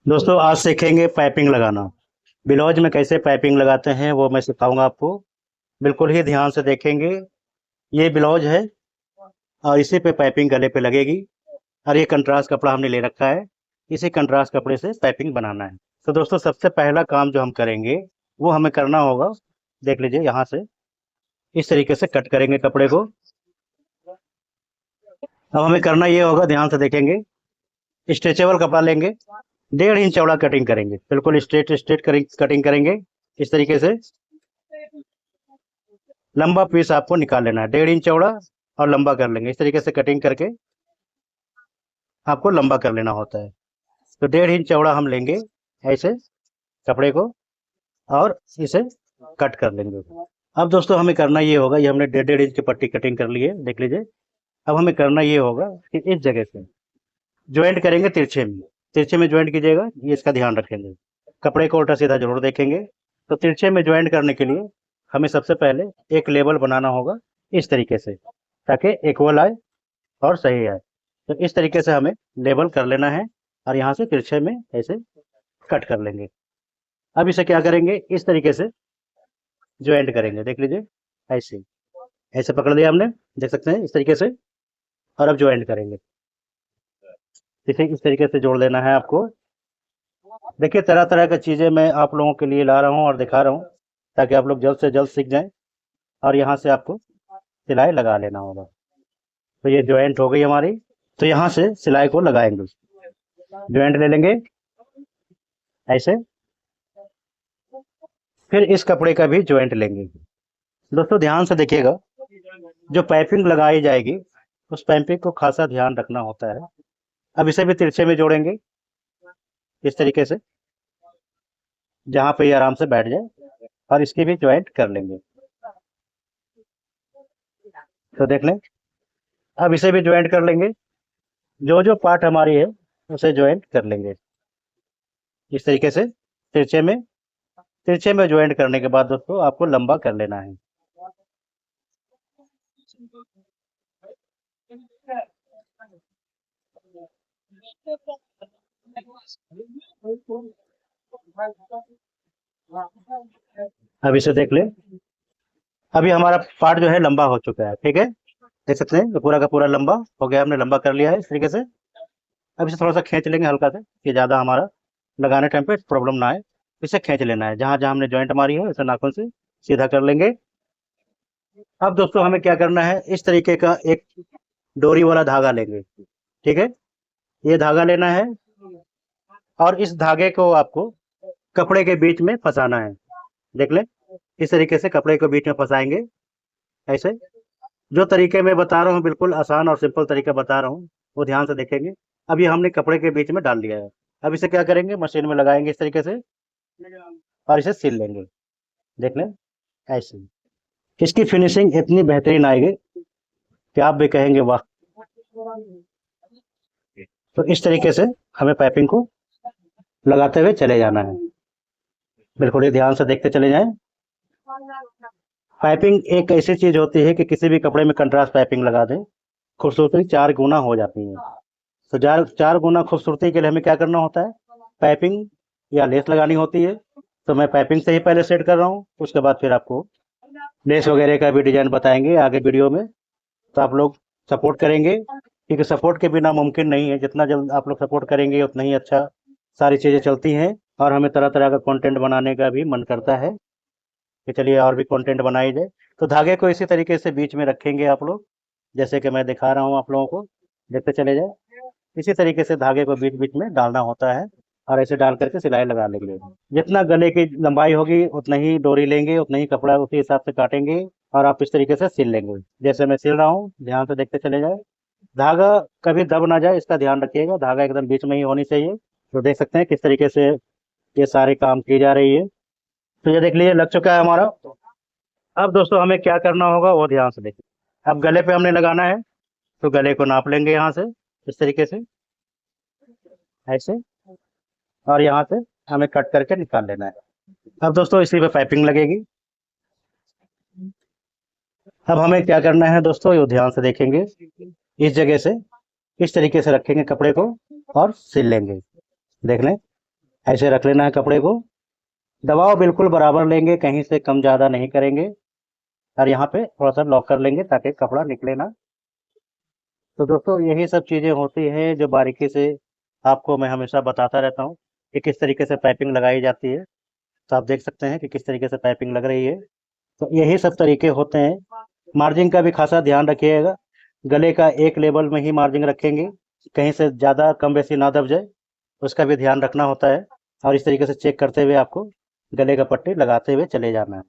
दोस्तों आज सीखेंगे पाइपिंग लगाना। ब्लाउज में कैसे पाइपिंग लगाते हैं वो मैं सिखाऊंगा आपको। बिल्कुल ही ध्यान से देखेंगे। ये ब्लाउज है और इसी पे पाइपिंग गले पे लगेगी। और ये कंट्रास्ट कपड़ा हमने ले रखा है। इसी कंट्रास्ट कपड़े से पाइपिंग बनाना है। तो दोस्तों सबसे पहला काम जो हम करेंगे वो हमें करना होगा। देख लीजिए यहाँ से इस तरीके से कट करेंगे कपड़े को। अब हमें करना ये होगा, ध्यान से देखेंगे। स्ट्रेचेबल कपड़ा लेंगे, 1.5 इंच चौड़ा कटिंग करेंगे, बिल्कुल स्ट्रेट स्ट्रेट कटिंग करेंगे इस तरीके से। लंबा पीस आपको निकाल लेना है, 1.5 इंच चौड़ा और लंबा कर लेंगे इस तरीके से कटिंग करके। आपको लंबा कर लेना होता है। तो 1.5 इंच चौड़ा हम लेंगे ऐसे कपड़े को और इसे कट कर लेंगे। अब दोस्तों हमें करना ये होगा, ये हमने 1.5 इंच की पट्टी कटिंग कर ली है, देख लीजिए। अब हमें करना ये होगा कि इस जगह से ज्वाइंट करेंगे तिरछे में। तिरछे में ज्वाइंट कीजिएगा, ये इसका ध्यान रखेंगे। कपड़े को उल्टा सीधा जरूर देखेंगे। तो तिरछे में ज्वाइंट करने के लिए हमें सबसे पहले एक लेबल बनाना होगा इस तरीके से, ताकि इक्वल आए और सही आए। तो इस तरीके से हमें लेबल कर लेना है और यहाँ से तिरछे में ऐसे कट कर लेंगे। अब इसे क्या करेंगे, इस तरीके से ज्वाइंट करेंगे, देख लीजिए। ऐसे ऐसे पकड़ लिया हमने, देख सकते हैं इस तरीके से। और अब ज्वाइंट करेंगे, इसे इस तरीके से जोड़ लेना है आपको। देखिए तरह तरह की चीज़ें मैं आप लोगों के लिए ला रहा हूँ और दिखा रहा हूँ, ताकि आप लोग जल्द से जल्द सीख जाएं। और यहाँ से आपको सिलाई लगा लेना होगा। तो ये ज्वाइंट हो गई हमारी। तो यहाँ से सिलाई को लगाएंगे, ज्वाइंट ले लेंगे ऐसे। फिर इस कपड़े का भी ज्वाइंट लेंगे। दोस्तों ध्यान से देखिएगा, जो पाइपिंग लगाई जाएगी उस पाइपिंग को खासा ध्यान रखना होता है। अब इसे भी तिरछे में जोड़ेंगे इस तरीके से, जहाँ पे ये आराम से बैठ जाए। और इसकी भी ज्वाइंट कर लेंगे, तो देख लें। अब इसे भी ज्वाइंट कर लेंगे, जो जो पार्ट हमारी है उसे ज्वाइंट कर लेंगे इस तरीके से तिरछे में। तिरछे में ज्वाइंट करने के बाद दोस्तों आपको लंबा कर लेना है। अब इसे देख लें। अभी हमारा पार्ट जो है लंबा हो चुका है, ठीक है। देख सकते हैं, तो पूरा का पूरा लंबा हो गया, हमने लंबा कर लिया है इस तरीके से। अब इसे थोड़ा सा खींच लेंगे हल्का से, कि ज़्यादा हमारा लगाने टाइम पे प्रॉब्लम ना आए। इसे खींच लेना है, जहाँ जहाँ हमने जॉइंट मारी है इसे नाखून से सीधा कर लेंगे। अब दोस्तों हमें क्या करना है, इस तरीके का एक डोरी वाला धागा लेंगे, ठीक है। ये धागा लेना है और इस धागे को आपको कपड़े के बीच में फंसाना है, देख ले। इस तरीके से कपड़े को बीच में फंसाएंगे ऐसे। जो तरीके मैं बता रहा हूँ बिल्कुल आसान और सिंपल तरीका बता रहा हूँ, वो ध्यान से देखेंगे। अब ये हमने कपड़े के बीच में डाल दिया है। अब इसे क्या करेंगे, मशीन में लगाएंगे इस तरीके से और इसे सिल लेंगे, देख लें ऐसे। इसकी फिनिशिंग इतनी बेहतरीन आएगी कि आप भी कहेंगे वाह। तो इस तरीके से हमें पाइपिंग को लगाते हुए चले जाना है, बिल्कुल ही ध्यान से देखते चले जाएं। पाइपिंग एक ऐसी चीज होती है कि किसी भी कपड़े में कंट्रास्ट पाइपिंग लगा दें, खूबसूरती 4 गुना हो जाती है। तो 4 गुना खूबसूरती के लिए हमें क्या करना होता है, पाइपिंग या लेस लगानी होती है। तो मैं पाइपिंग से ही पहले सेट कर रहा हूँ, उसके बाद फिर आपको लेस वगैरह का भी डिजाइन बताएंगे आगे वीडियो में। तो आप लोग सपोर्ट करेंगे, क्योंकि सपोर्ट के बिना मुमकिन नहीं है। जितना जल्द आप लोग सपोर्ट करेंगे उतना ही अच्छा सारी चीज़ें चलती हैं। और हमें तरह तरह का कंटेंट बनाने का भी मन करता है कि चलिए और भी कंटेंट बनाई जाए। तो धागे को इसी तरीके से बीच में रखेंगे आप लोग, जैसे कि मैं दिखा रहा हूँ आप लोगों को, देखते चले जाए। इसी तरीके से धागे को बीच बीच में डालना होता है और ऐसे डाल करके सिलाई लगा लेंगे। जितना गले की लंबाई होगी उतना ही डोरी लेंगे, उतना ही कपड़ा उसी हिसाब से काटेंगे और आप इस तरीके से सिल लेंगे, जैसे मैं सिल रहा हूँ, ध्यान से देखते चले जाए। धागा कभी दब ना जाए, इसका ध्यान रखिएगा, धागा एकदम बीच में ही होनी चाहिए। तो देख सकते हैं किस तरीके से ये सारे काम की जा रही है। तो ये देख लीजिए लग चुका है हमारा। अब दोस्तों हमें क्या करना होगा वो ध्यान से देखिए। अब गले पे हमने लगाना है, तो गले को नाप लेंगे यहाँ से इस तरीके से ऐसे। और यहाँ से हमें कट करके निकाल लेना है। अब दोस्तों इसी पे पाइपिंग लगेगी। अब हमें क्या करना है दोस्तों, ये ध्यान से देखेंगे। इस जगह से इस तरीके से रखेंगे कपड़े को और सिल लेंगे, देख लें। ऐसे रख लेना है कपड़े को। दबाव बिल्कुल बराबर लेंगे, कहीं से कम ज़्यादा नहीं करेंगे, और यहाँ पे थोड़ा सा लॉक कर लेंगे ताकि कपड़ा निकले ना। तो दोस्तों यही सब चीज़ें होती हैं जो बारीकी से आपको मैं हमेशा बताता रहता हूँ कि किस तरीके से पाइपिंग लगाई जाती है। तो आप देख सकते हैं कि किस तरीके से पाइपिंग लग रही है। तो यही सब तरीके होते हैं। मार्जिन का भी खासा ध्यान रखिएगा। गले का एक लेवल में ही मार्जिन रखेंगे, कहीं से ज़्यादा कम बेसी ना दब जाए, उसका भी ध्यान रखना होता है। और इस तरीके से चेक करते हुए आपको गले का पट्टी लगाते हुए चले जाना है।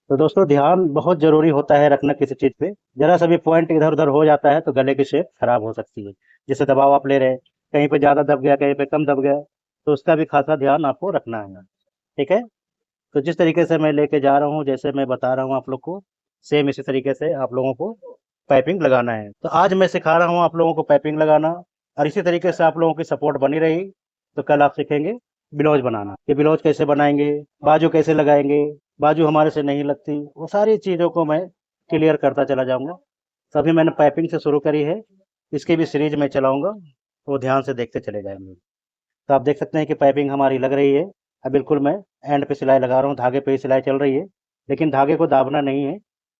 तो दोस्तों ध्यान बहुत ज़रूरी होता है रखना किसी चीज़ पे। ज़रा सा भी पॉइंट इधर उधर हो जाता है तो गले की शेप खराब हो सकती है। जैसे दबाव आप ले रहे हैं, कहीं पे ज़्यादा दब गया, कहीं पे कम दब गया, तो उसका भी खासा ध्यान आपको रखना है। ठीक है। तो जिस तरीके से मैं लेके जा रहा हूँ, जैसे मैं बता रहा हूँ आप लोग को, सेम इसी तरीके से आप लोगों को पाइपिंग लगाना है। तो आज मैं सिखा रहा हूँ आप लोगों को पाइपिंग लगाना, और इसी तरीके से आप लोगों की सपोर्ट बनी रही तो कल आप सीखेंगे ब्लाउज बनाना, कि ब्लाउज कैसे बनाएंगे, बाजू कैसे लगाएंगे, बाजू हमारे से नहीं लगती, वो सारी चीज़ों को मैं क्लियर करता चला जाऊँगा। तो अभी मैंने पाइपिंग से शुरू करी है, इसकी भी सीरीज मैं चलाऊँगा, वो ध्यान से देखते चले जाएंगे। तो आप देख सकते हैं कि पाइपिंग हमारी लग रही है। अब बिल्कुल मैं एंड पे सिलाई लगा रहा हूँ, धागे पे ही सिलाई चल रही है, लेकिन धागे को दाबना नहीं है,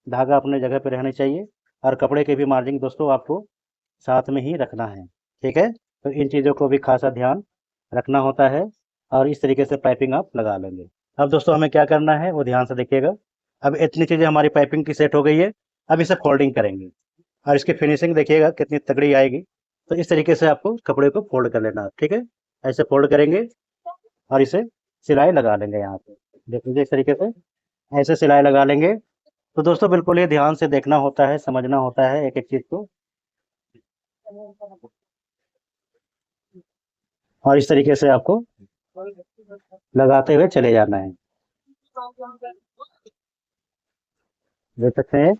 धागा अपने जगह पे रहना चाहिए। और कपड़े के भी मार्जिन दोस्तों आपको साथ में ही रखना है। ठीक है। तो इन चीज़ों को भी खासा ध्यान रखना होता है, और इस तरीके से पाइपिंग आप लगा लेंगे। अब दोस्तों हमें क्या करना है वो ध्यान से देखिएगा। अब इतनी चीज़ें हमारी पाइपिंग की सेट हो गई है। अब इसे फोल्डिंग करेंगे, और इसकी फिनिशिंग देखिएगा कितनी तगड़ी आएगी। तो इस तरीके से आपको कपड़े को फोल्ड कर लेना है। ठीक है। ऐसे फोल्ड करेंगे और इसे सिलाई लगा लेंगे यहाँ पे। देख लीजिए इस तरीके से ऐसे सिलाई लगा लेंगे। तो दोस्तों बिल्कुल ये ध्यान से देखना होता है, समझना होता है एक एक चीज को, और इस तरीके से आपको लगाते हुए चले जाना है। देख सकते हैं।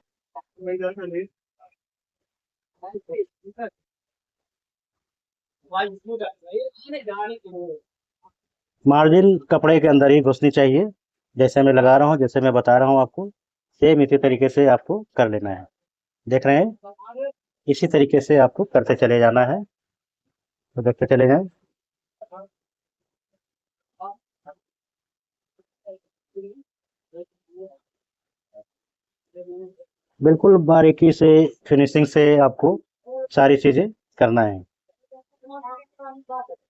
मार्जिन कपड़े के अंदर ही घुसनी चाहिए। जैसे मैं लगा रहा हूँ, जैसे मैं बता रहा हूँ आपको, सेम इसी तरीके से आपको कर लेना है। देख रहे हैं, इसी तरीके से आपको करते चले जाना है। तो देखते चले जाएं। बिल्कुल बारीकी से, फिनिशिंग से आपको सारी चीजें करना है।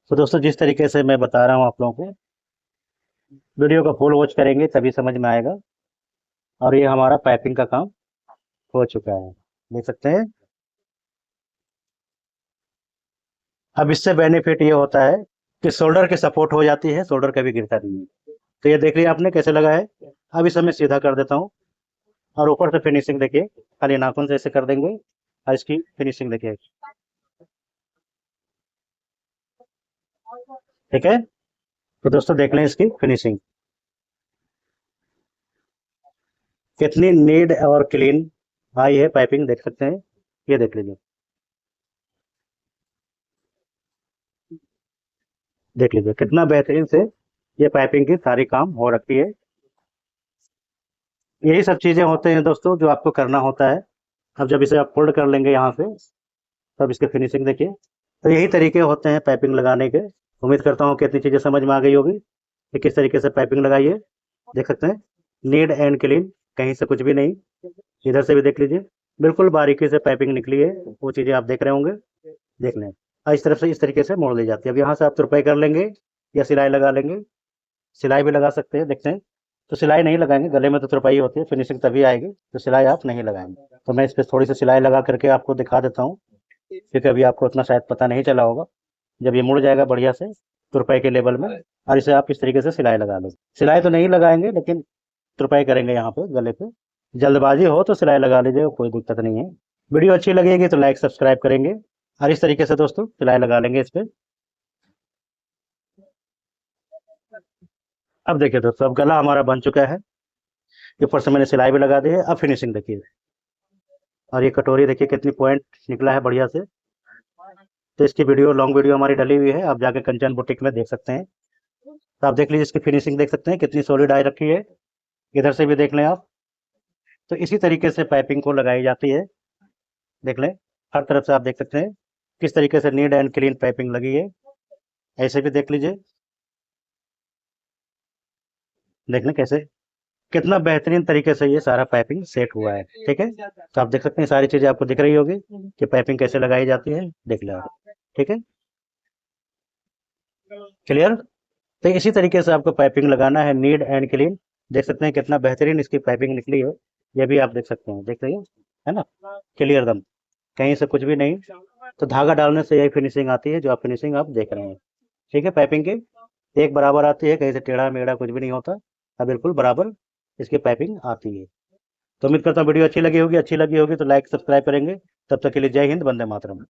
तो दोस्तों जिस तरीके से मैं बता रहा हूँ आप लोगों को, वीडियो का फुल वॉच करेंगे तभी समझ में आएगा। और ये हमारा पाइपिंग का काम हो चुका है, देख सकते हैं। अब इससे बेनिफिट ये होता है कि शोल्डर की सपोर्ट हो जाती है, शोल्डर कभी गिरता नहीं है। तो ये देख लिया आपने कैसे लगा है। अब इसे मैं सीधा कर देता हूँ, और ऊपर से फिनिशिंग देखिए, खाली नाखून से ऐसे कर देंगे, और इसकी फिनिशिंग देखिए। ठीक है। तो दोस्तों देख लें इसकी फिनिशिंग कितनी नीट और क्लीन आई है, पाइपिंग देख सकते हैं। ये देख लीजिए, देख लीजिए कितना बेहतरीन से ये पाइपिंग की सारी काम हो रखी है। यही सब चीजें होते हैं दोस्तों जो आपको करना होता है। अब जब इसे आप फोल्ड कर लेंगे यहाँ से, तब इसकी फिनिशिंग देखिए। तो यही तरीके होते हैं पाइपिंग लगाने के। उम्मीद करता हूँ कि इतनी चीजें समझ में आ गई होगी कि किस तरीके से पाइपिंग लगाइए। देख सकते हैं, नीट एंड क्लीन, कहीं से कुछ भी नहीं। इधर से भी देख लीजिए, बिल्कुल बारीकी से पाइपिंग निकली है, वो चीजें आप देख रहे होंगे। देख लें, और इस तरफ से इस तरीके से मोड़ ली जाती है। अब यहाँ से आप तुरपाई कर लेंगे या सिलाई लगा लेंगे। सिलाई भी लगा सकते हैं, देखते हैं। तो सिलाई नहीं लगाएंगे, गले में तो तुरपाई होती है, फिनिशिंग तभी आएगी, तो सिलाई आप नहीं लगाएंगे। तो मैं इस पर थोड़ी सी सिलाई लगा करके आपको दिखा देता हूँ, क्योंकि अभी आपको उतना शायद पता नहीं चला होगा। जब ये मुड़ जाएगा बढ़िया से तुरपाई के लेवल में, और इसे आप इस तरीके से सिलाई लगा लो। सिलाई तो नहीं लगाएंगे, लेकिन तुरपाई करेंगे यहाँ पे गले पे। जल्दबाजी हो तो सिलाई लगा लीजिएगा, कोई दिक्कत नहीं है। वीडियो अच्छी लगेगी तो लाइक सब्सक्राइब करेंगे, और इस तरीके से दोस्तों सिलाई लगा लेंगे इस पे। अब देखिए दोस्तों, अब गला हमारा बन चुका है। ऊपर से मैंने सिलाई भी लगा दी है। अब फिनिशिंग देखिए, और ये कटोरी देखिए कितनी पॉइंट निकला है बढ़िया से। तो इसकी वीडियो, लॉन्ग वीडियो हमारी डली हुई है, आप जाके कंचन बुटीक में देख सकते हैं। तो आप देख लीजिए इसकी फिनिशिंग, देख सकते हैं कितनी सॉलिड आई रखी है। इधर से भी देख लें आप। तो इसी तरीके से पाइपिंग को लगाई जाती है। देख लें, हर तरफ से आप देख सकते हैं किस तरीके से नीट एंड क्लीन पाइपिंग लगी है। ऐसे भी देख लीजिए। देख लें कैसे कितना बेहतरीन तरीके से ये सारा पाइपिंग सेट हुआ है। ठीक है, तो आप देख सकते हैं सारी चीजें आपको दिख रही होगी कि पाइपिंग कैसे लगाई जाती है। देख लें आप। ठीक है, क्लियर। तो इसी तरीके से आपको पाइपिंग लगाना है, नीट एंड क्लीन। देख सकते हैं कितना बेहतरीन इसकी पाइपिंग निकली है। ये भी आप देख सकते हैं, देख रही है ना, क्लियर दम, कहीं से कुछ भी नहीं। तो धागा डालने से यही फिनिशिंग आती है जो आप फिनिशिंग आप देख रहे हैं। ठीक है, पाइपिंग की एक बराबर आती है, कहीं से टेढ़ा मेढ़ा कुछ भी नहीं होता, अब बिल्कुल बराबर इसकी पाइपिंग आती है। तो उम्मीद करता हूँ वीडियो अच्छी लगी होगी। अच्छी लगी होगी तो लाइक सब्सक्राइब करेंगे। तब तक के लिए जय हिंद, वंदे मातरम।